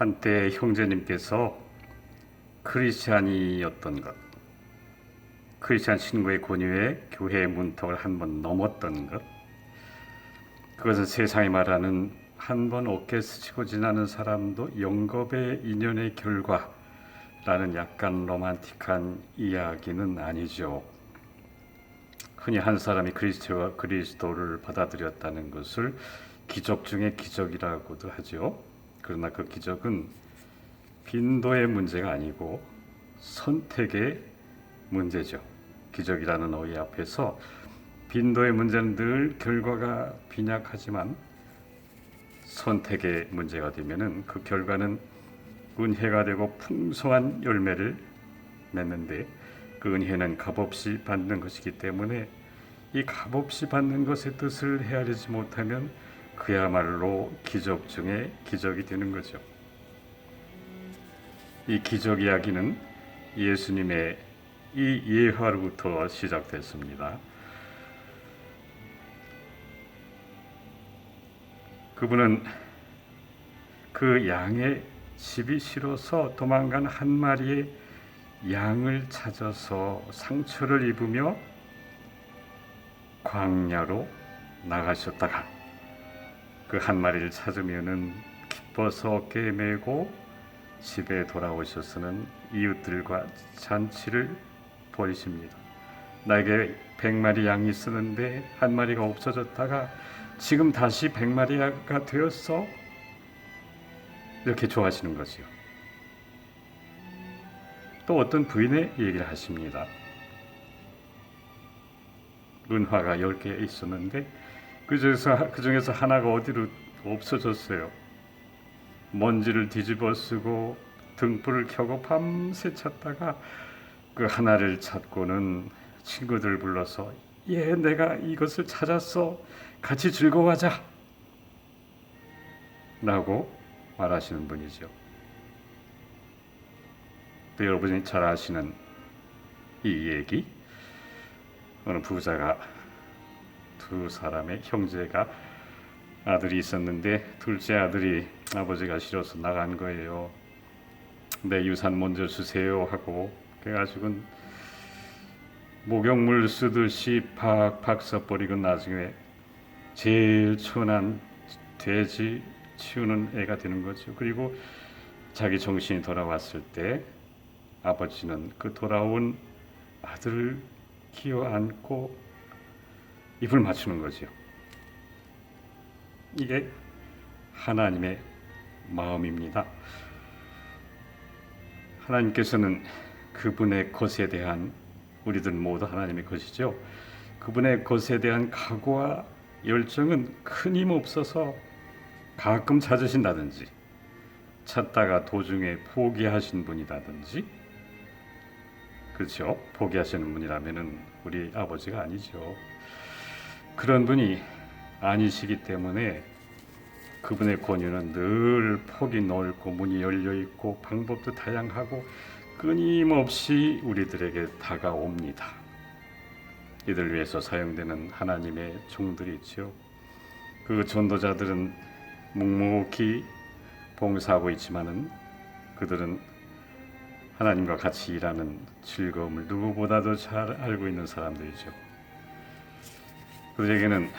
한때 형제님께서 크리스찬이었던 것, 크리스찬 친구의 권유에 교회 문턱을 한 번 넘었던 것, 그것은 세상이 말하는 한 번 어깨 스치고 지나는 사람도 영겁의 인연의 결과라는 약간 로man틱한 이야기는 아니죠. 흔히 한 사람이 그리스도를 받아들였다는 것을 기적 중의 기적이라고도 하죠. 그러나 그 기적은 빈도의 문제가 아니고 선택의 문제죠. 기적이라는 어휘 앞에서 빈도의 문제는 늘 결과가 빈약하지만 선택의 문제가 되면은 그 결과는 은혜가 되고 풍성한 열매를 맺는데, 그 은혜는 값없이 받는 것이기 때문에 이 값없이 받는 것의 뜻을 헤아리지 못하면 그야말로 기적 중에 기적이 되는 거죠. 이 기적 이야기는 예수님의 이 예화로부터 시작됐습니다. 그분은 그 양의 집이 싫어서 도망간 한 마리의 양을 찾아서 상처를 입으며 광야로 나가셨다가 그 한 마리를 찾으면은 기뻐서 어깨에 메고 집에 돌아오셔서는 이웃들과 잔치를 벌이십니다. 나에게 100마리 양이 있었는데 한 마리가 없어졌다가 지금 다시 100마리가 되었어. 이렇게 좋아하시는 거죠. 또 어떤 부인의 얘기를 하십니다. 은화가 10개 있었는데 그 중에서 하나가 어디로 없어졌어요. 먼지를 뒤집어 쓰고 등불을 켜고 밤새 찾다가 그 하나를 찾고는 친구들 불러서 내가 이것을 찾았어. 같이 즐거워하자. 라고 말하시는 분이죠. 또 여러분이 잘 아시는 이 얘기, 어느 부자가 두 사람의 형제가 아들이 있었는데 둘째 아들이 아버지가 싫어서 나간 거예요. 내 유산 먼저 주세요 하고, 그래가지고 목욕물 쓰듯이 팍팍 써버리고 나중에 제일 천한 돼지 치우는 애가 되는 거죠. 그리고 자기 정신이 돌아왔을 때 아버지는 그 돌아온 아들을 끼어 안고 입을 맞추는 거죠. 이게 하나님의 마음입니다. 하나님께서는 그분의 것에 대한, 우리들 모두 하나님의 것이죠. 그분의 것에 대한 각오와 열정은 큰 힘 없어서 가끔 찾으신다든지, 찾다가 도중에 포기하신 분이라든지, 그렇죠? 포기하시는 분이라면은 우리 아버지가 아니죠. 그런 분이 아니시기 때문에 그분의 권유는 늘 폭이 넓고 문이 열려 있고 방법도 다양하고 끊임없이 우리들에게 다가옵니다. 이들 위해서 사용되는 하나님의 종들이 있죠. 그 전도자들은 묵묵히 봉사하고 있지만은 그들은 하나님과 같이 일하는 즐거움을 누구보다도 잘 알고 있는 사람들이죠. 그들에게는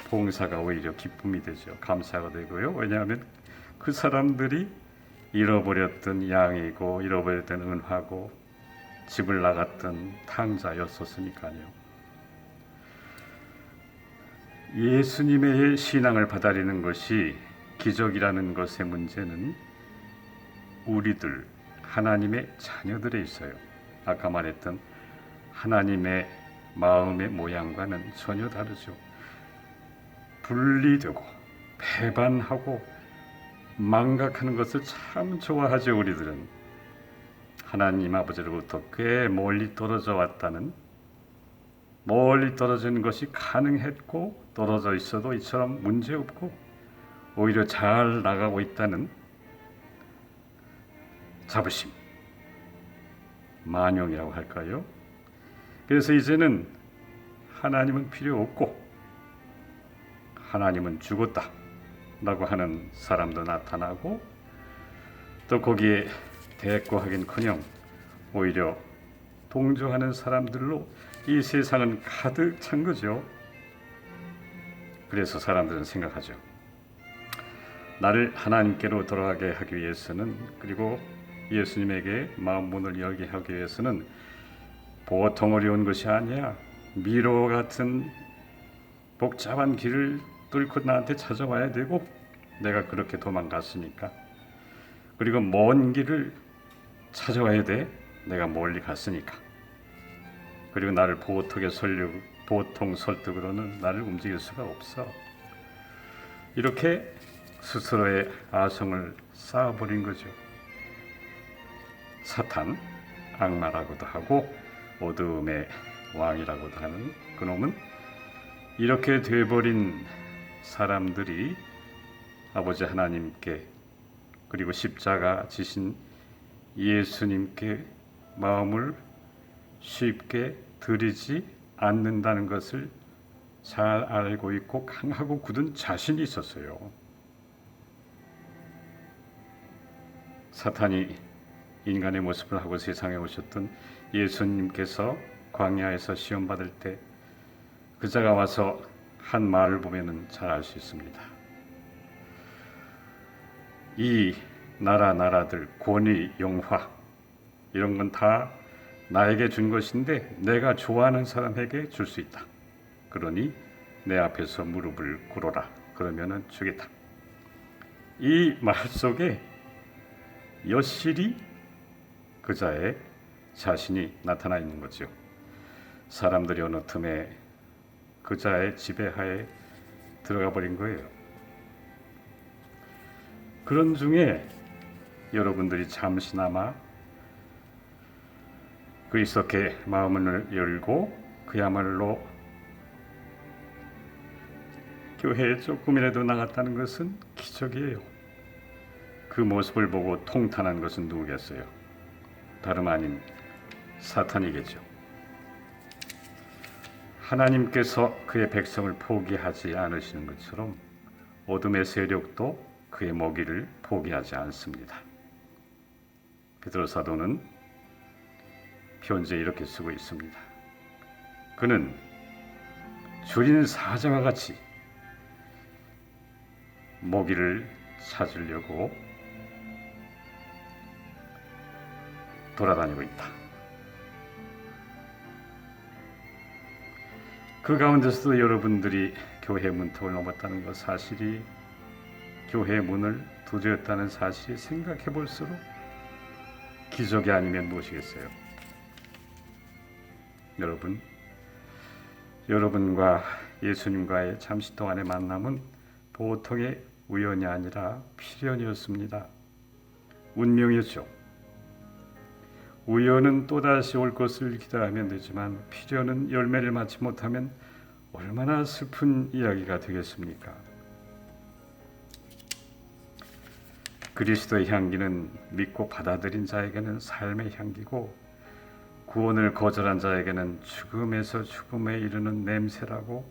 봉사가 오히려 기쁨이 되죠. 감사가 되고요. 왜냐하면 그 사람들이 잃어버렸던 양이고 잃어버렸던 은화고 집을 나갔던 탕자였었으니까요. 예수님의 신앙을 받아들이는 것이 기적이라는 것의 문제는 우리들, 하나님의 자녀들에 있어요. 아까 말했던 하나님의 마음의 모양과는 전혀 다르죠. 분리되고 배반하고 망각하는 것을 참 좋아하죠. 우리들은 하나님 아버지로부터 꽤 멀리 떨어져 왔다는, 멀리 떨어지는 것이 가능했고 떨어져 있어도 이처럼 문제없고 오히려 잘 나가고 있다는 자부심, 만용이라고 할까요? 그래서 이제는 하나님은 필요 없고 하나님은 죽었다 라고 하는 사람도 나타나고, 또 거기에 대꾸하긴커녕 오히려 동조하는 사람들로 이 세상은 가득 찬 거죠. 그래서 사람들은 생각하죠. 나를 하나님께로 돌아가게 하기 위해서는, 그리고 예수님에게 마음 문을 열게 하기 위해서는 보통 어려운 것이 아니야. 미로 같은 복잡한 길을 뚫고 나한테 찾아와야 되고, 내가 그렇게 도망갔으니까. 그리고 먼 길을 찾아와야 돼. 내가 멀리 갔으니까. 그리고 나를 보통 설득으로는 나를 움직일 수가 없어. 이렇게 스스로의 아성을 쌓아버린 거죠. 사탄, 악마라고도 하고 어두움의 왕이라고도 하는 그놈은 이렇게 돼버린 사람들이 아버지 하나님께, 그리고 십자가 지신 예수님께 마음을 쉽게 드리지 않는다는 것을 잘 알고 있고 강하고 굳은 자신이 있었어요. 사탄이 인간의 모습을 하고 세상에 오셨던 예수님께서 광야에서 시험받을 때 그자가 와서 한 말을 보면 잘 알 수 있습니다. 이 나라들, 권위, 영화 이런 건 다 나에게 준 것인데 내가 좋아하는 사람에게 줄 수 있다. 그러니 내 앞에서 무릎을 꿇어라. 그러면은 주겠다. 이 말 속에 여실히 그자의 자신이 나타나 있는 거죠. 사람들이 어느 틈에 그자의 지배하에 들어가 버린 거예요. 그런 중에 여러분들이 잠시나마 그리스도께 마음을 열고 그야말로 교회에 조금이라도 나갔다는 것은 기적이에요. 그 모습을 보고 통탄한 것은 누구겠어요? 다름 아닌 사탄이겠죠. 하나님께서 그의 백성을 포기하지 않으시는 것처럼 어둠의 세력도 그의 먹이를 포기하지 않습니다. 베드로 사도는 편지에 이렇게 쓰고 있습니다. 그는 줄인 사자와 같이 먹이를 찾으려고 돌아다니고 있다. 그 가운데서도 여러분들이 교회 문턱을 넘었다는 것 사실이, 교회 문을 두드렸다는 사실이 생각해 볼수록 기적이 아니면 무엇이겠어요? 여러분과 예수님과의 잠시 동안의 만남은 보통의 우연이 아니라 필연이었습니다. 운명이었죠. 우연은 또다시 올 것을 기대하면 되지만 필연은 열매를 맞지 못하면 얼마나 슬픈 이야기가 되겠습니까? 그리스도의 향기는 믿고 받아들인 자에게는 삶의 향기고, 구원을 거절한 자에게는 죽음에서 죽음에 이르는 냄새라고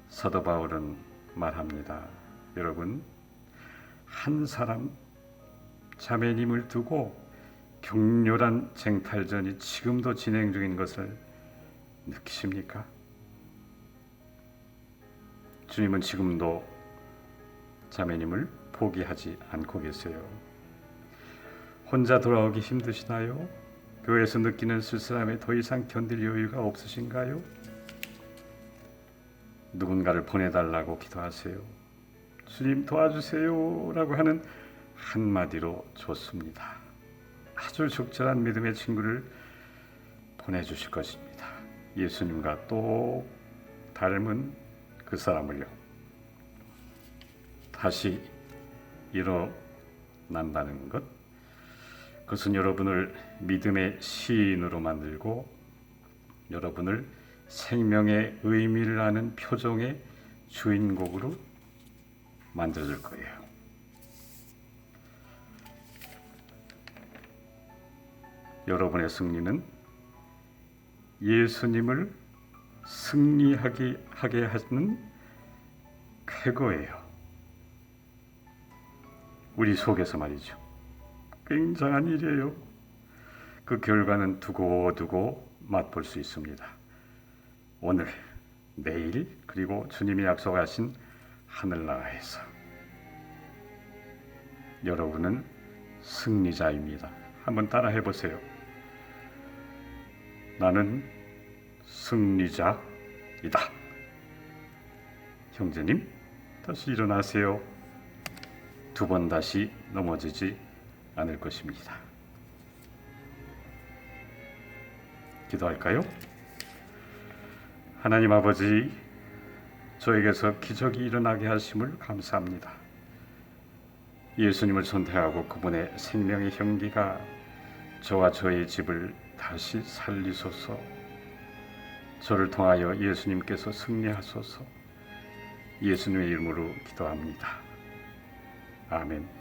사도 바울은 말합니다. 여러분, 한 사람 자매님을 두고 격렬한 쟁탈전이 지금도 진행 중인 것을 느끼십니까? 주님은 지금도 자매님을 포기하지 않고 계세요. 혼자 돌아오기 힘드시나요? 교회에서 느끼는 쓸쓸함에 더 이상 견딜 여유가 없으신가요? 누군가를 보내달라고 기도하세요. 주님 도와주세요 라고 하는 한마디로 좋습니다. 아주 적절한 믿음의 친구를 보내주실 것입니다. 예수님과 또 닮은 그 사람을요. 다시 일어난다는 것, 그것은 여러분을 믿음의 시인으로 만들고 여러분을 생명의 의미를 아는 표정의 주인공으로 만들어줄 거예요. 여러분의 승리는 예수님을 승리하게 하는 쾌거예요. 우리 속에서 말이죠. 굉장한 일이에요. 그 결과는 두고두고 맛볼 수 있습니다. 오늘, 내일, 그리고 주님이 약속하신 하늘나라에서 여러분은 승리자입니다. 한번 따라 해보세요. 나는 승리자이다. 형제님, 다시 일어나세요. 두 번 다시 넘어지지 않을 것입니다. 기도할까요? 하나님 아버지, 저에게서 기적이 일어나게 하심을 감사합니다. 예수님을 선택하고 그분의 생명의 향기가 저와 저의 집을 다시 살리소서. 저를 통하여 예수님께서 승리하소서. 예수님의 이름으로 기도합니다. 아멘.